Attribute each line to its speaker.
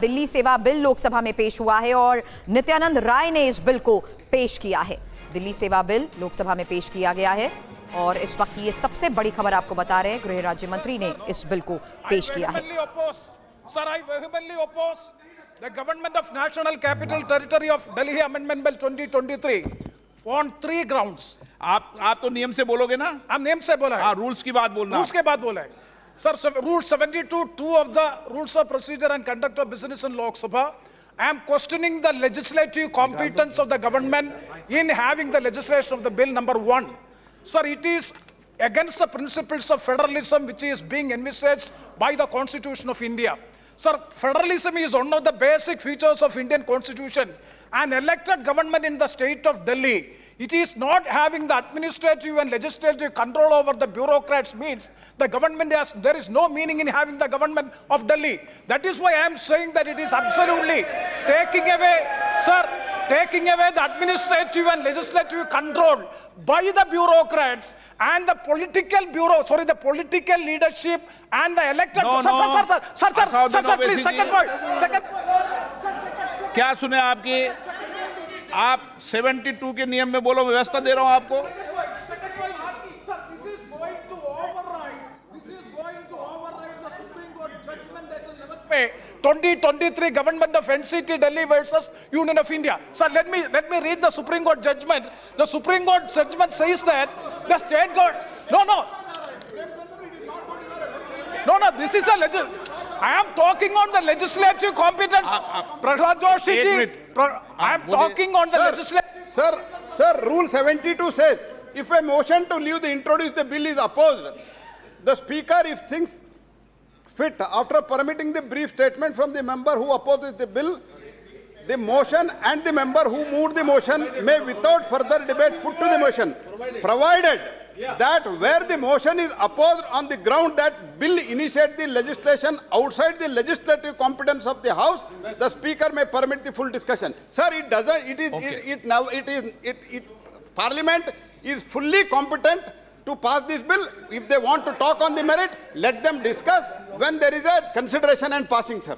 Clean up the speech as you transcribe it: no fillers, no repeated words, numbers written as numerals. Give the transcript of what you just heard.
Speaker 1: दिल्ली सेवा बिल लोकसभा में पेश हुआ है और नित्यानंद राय ने इस बिल को पेश किया है। दिल्ली सेवा बिल लोकसभा में पेश किया गया है और इस वक्त ये सबसे बड़ी खबर आपको बता रहे हैं, गृह राज्य मंत्री ने इस बिल को पेश किया है।
Speaker 2: The Government of National Capital Territory of Delhi Amendment Bill 2023 on 3 grounds.
Speaker 3: आप तो नियम से बोलोगे ना?
Speaker 2: हम नियम से बोला है।
Speaker 3: हाँ, रूल्स की बात बोलना।
Speaker 2: रूल्स के बाद बोला है। Sir, Rule 72(2) of the Rules of Procedure and Conduct of Business in Lok Sabha. I am questioning the legislative competence of the government in having the legislation of the bill number 1. Sir, it is against the principles of federalism which is being envisaged by the Constitution of India. Sir, federalism is one of the basic features of Indian Constitution. An elected government in the state of Delhi, it is not having the administrative and legislative control over the bureaucrats means the government has, there is no meaning in having the government of Delhi. That is why I am saying that it is absolutely taking away, sir, taking away the administrative and legislative control by the bureaucrats and the political bureau, sorry, the political leadership and the elected. Sir, please, second point.
Speaker 3: क्या सुने आपकी? आप 72 के नियम में बोलो, व्यवस्था दे रहा हूं आपको।
Speaker 2: This is going to override the Supreme Court judgment dated 11th May 2023 Government of NCT Delhi versus Union of India. Sir, let me read the Supreme Court judgment. The Supreme Court judgment says that the state government. No, this is a I am talking on the legislative competence. Prahlad Joshi ji, I am talking on the legislative.
Speaker 4: Sir, Rule 72 says, if a motion to leave the introduce the bill is opposed, the Speaker, if thinks fit, after permitting the brief statement from the member who opposes the bill, the motion and the member who moved the motion may without further debate put to the motion, provided that where the motion is opposed on the ground that bill initiate the legislation outside the legislative competence of the House, the Speaker may permit the full discussion. Sir, it doesn't. Parliament is fully competent to pass this bill. If they want to talk on the merit, let them discuss when there is a consideration and passing, sir.